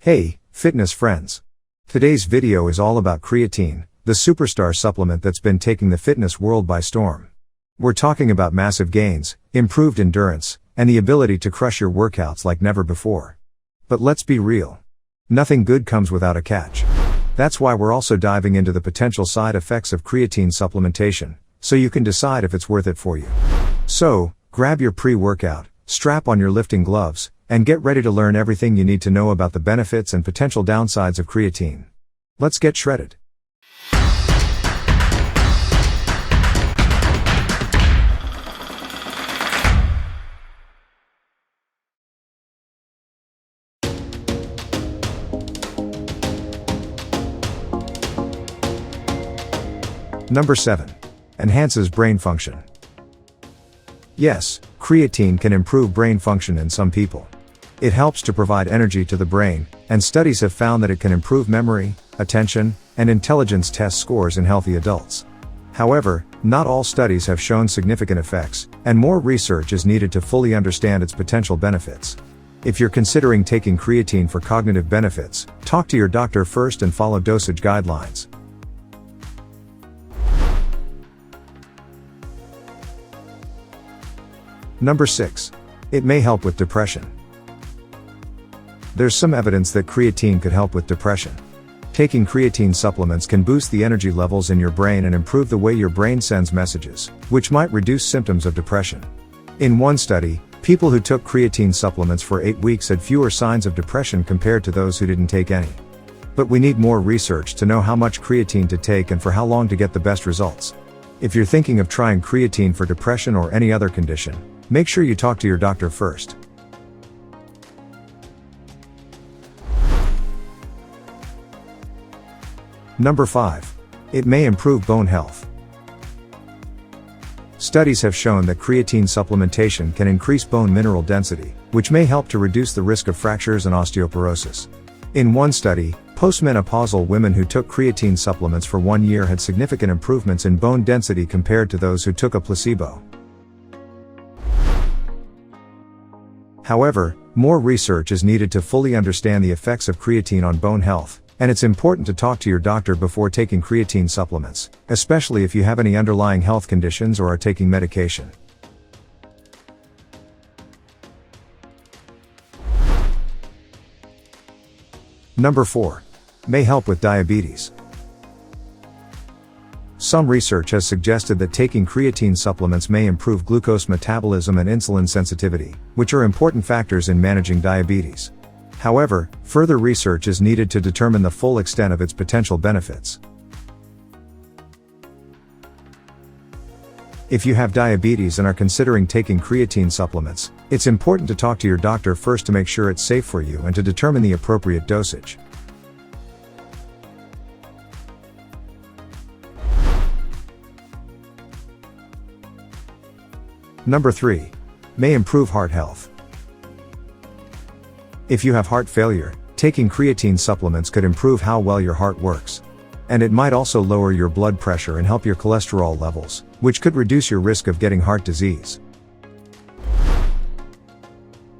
Hey, fitness friends! Today's video is all about creatine, the superstar supplement that's been taking the fitness world by storm. We're talking about massive gains, improved endurance, and the ability to crush your workouts like never before. But let's be real. Nothing good comes without a catch. That's why we're also diving into the potential side effects of creatine supplementation, so you can decide if it's worth it for you. So, grab your pre-workout, strap on your lifting gloves, and get ready to learn everything you need to know about the benefits and potential downsides of creatine. Let's get shredded. Number 7. Enhances brain function. Yes, creatine can improve brain function in some people. It helps to provide energy to the brain, and studies have found that it can improve memory, attention, and intelligence test scores in healthy adults. However, not all studies have shown significant effects, and more research is needed to fully understand its potential benefits. If you're considering taking creatine for cognitive benefits, talk to your doctor first and follow dosage guidelines. Number 6. It may help with depression. There's some evidence that creatine could help with depression. Taking creatine supplements can boost the energy levels in your brain and improve the way your brain sends messages, which might reduce symptoms of depression. In one study, people who took creatine supplements for 8 weeks had fewer signs of depression compared to those who didn't take any. But we need more research to know how much creatine to take and for how long to get the best results. If you're thinking of trying creatine for depression or any other condition, make sure you talk to your doctor first. Number 5. It may improve bone health. Studies have shown that creatine supplementation can increase bone mineral density, which may help to reduce the risk of fractures and osteoporosis. In one study, postmenopausal women who took creatine supplements for 1 year had significant improvements in bone density compared to those who took a placebo. However, more research is needed to fully understand the effects of creatine on bone health, and it's important to talk to your doctor before taking creatine supplements, especially if you have any underlying health conditions or are taking medication. Number 4. May help with diabetes. Some research has suggested that taking creatine supplements may improve glucose metabolism and insulin sensitivity, which are important factors in managing diabetes. However, further research is needed to determine the full extent of its potential benefits. If you have diabetes and are considering taking creatine supplements, it's important to talk to your doctor first to make sure it's safe for you and to determine the appropriate dosage. Number 3. May improve heart health. If you have heart failure, taking creatine supplements could improve how well your heart works. And it might also lower your blood pressure and help your cholesterol levels, which could reduce your risk of getting heart disease.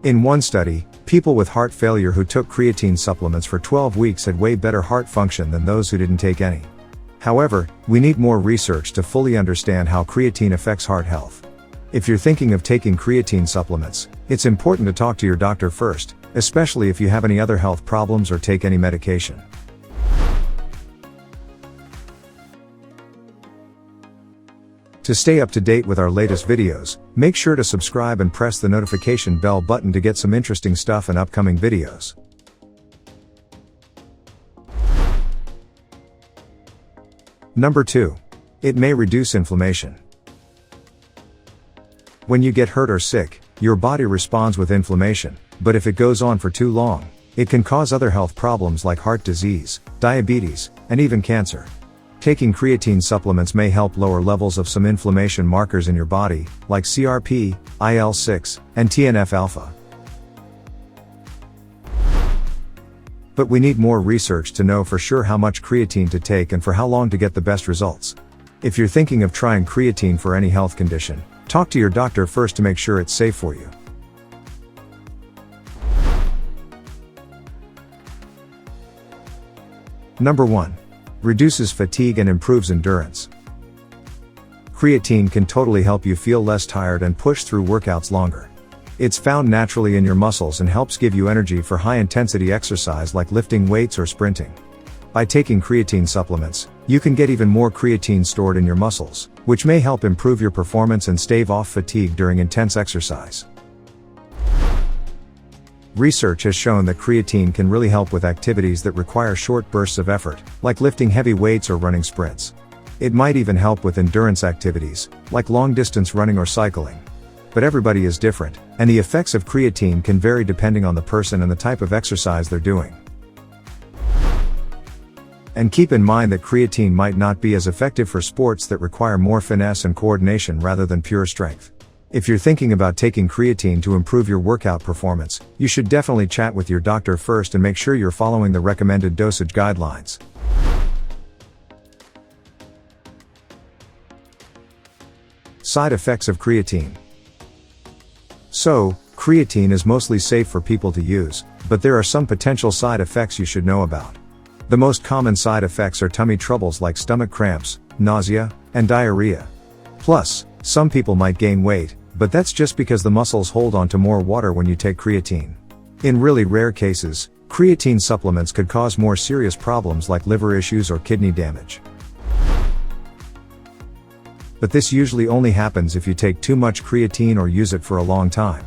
In one study, people with heart failure who took creatine supplements for 12 weeks had way better heart function than those who didn't take any. However, we need more research to fully understand how creatine affects heart health. If you're thinking of taking creatine supplements, it's important to talk to your doctor first, especially if you have any other health problems or take any medication. To stay up to date with our latest videos, make sure to subscribe and press the notification bell button to get some interesting stuff in upcoming videos. Number 2. It may reduce inflammation. When you get hurt or sick, your body responds with inflammation, but if it goes on for too long, it can cause other health problems like heart disease, diabetes, and even cancer. Taking creatine supplements may help lower levels of some inflammation markers in your body, like CRP, IL-6, and TNF-alpha. But we need more research to know for sure how much creatine to take and for how long to get the best results. If you're thinking of trying creatine for any health condition, talk to your doctor first to make sure it's safe for you. Number 1. Reduces fatigue and improves endurance. Creatine can totally help you feel less tired and push through workouts longer. It's found naturally in your muscles and helps give you energy for high-intensity exercise like lifting weights or sprinting. By taking creatine supplements, you can get even more creatine stored in your muscles, which may help improve your performance and stave off fatigue during intense exercise. Research has shown that creatine can really help with activities that require short bursts of effort, like lifting heavy weights or running sprints. It might even help with endurance activities, like long-distance running or cycling. But everybody is different, and the effects of creatine can vary depending on the person and the type of exercise they're doing. And keep in mind that creatine might not be as effective for sports that require more finesse and coordination rather than pure strength. If you're thinking about taking creatine to improve your workout performance, you should definitely chat with your doctor first and make sure you're following the recommended dosage guidelines. Side effects of creatine. So, creatine is mostly safe for people to use, but there are some potential side effects you should know about. The most common side effects are tummy troubles like stomach cramps, nausea, and diarrhea. Plus, some people might gain weight, but that's just because the muscles hold on to more water when you take creatine. In really rare cases, creatine supplements could cause more serious problems like liver issues or kidney damage. But this usually only happens if you take too much creatine or use it for a long time.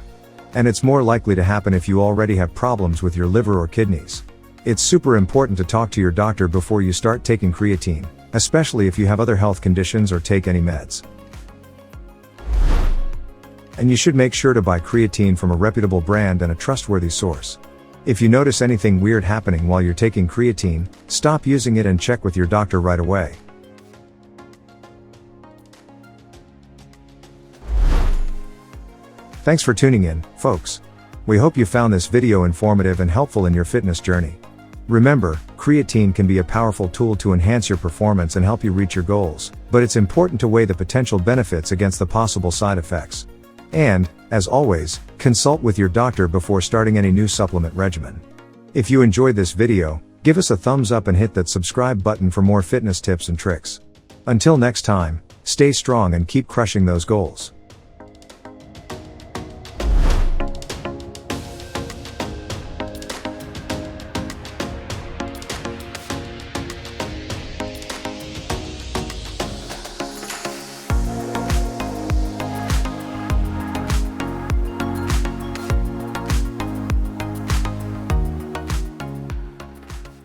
And it's more likely to happen if you already have problems with your liver or kidneys. It's super important to talk to your doctor before you start taking creatine, especially if you have other health conditions or take any meds. And you should make sure to buy creatine from a reputable brand and a trustworthy source. If you notice anything weird happening while you're taking creatine, stop using it and check with your doctor right away. Thanks for tuning in, folks. We hope you found this video informative and helpful in your fitness journey. Remember, creatine can be a powerful tool to enhance your performance and help you reach your goals, but it's important to weigh the potential benefits against the possible side effects. And, as always, consult with your doctor before starting any new supplement regimen. If you enjoyed this video, give us a thumbs up and hit that subscribe button for more fitness tips and tricks. Until next time, stay strong and keep crushing those goals.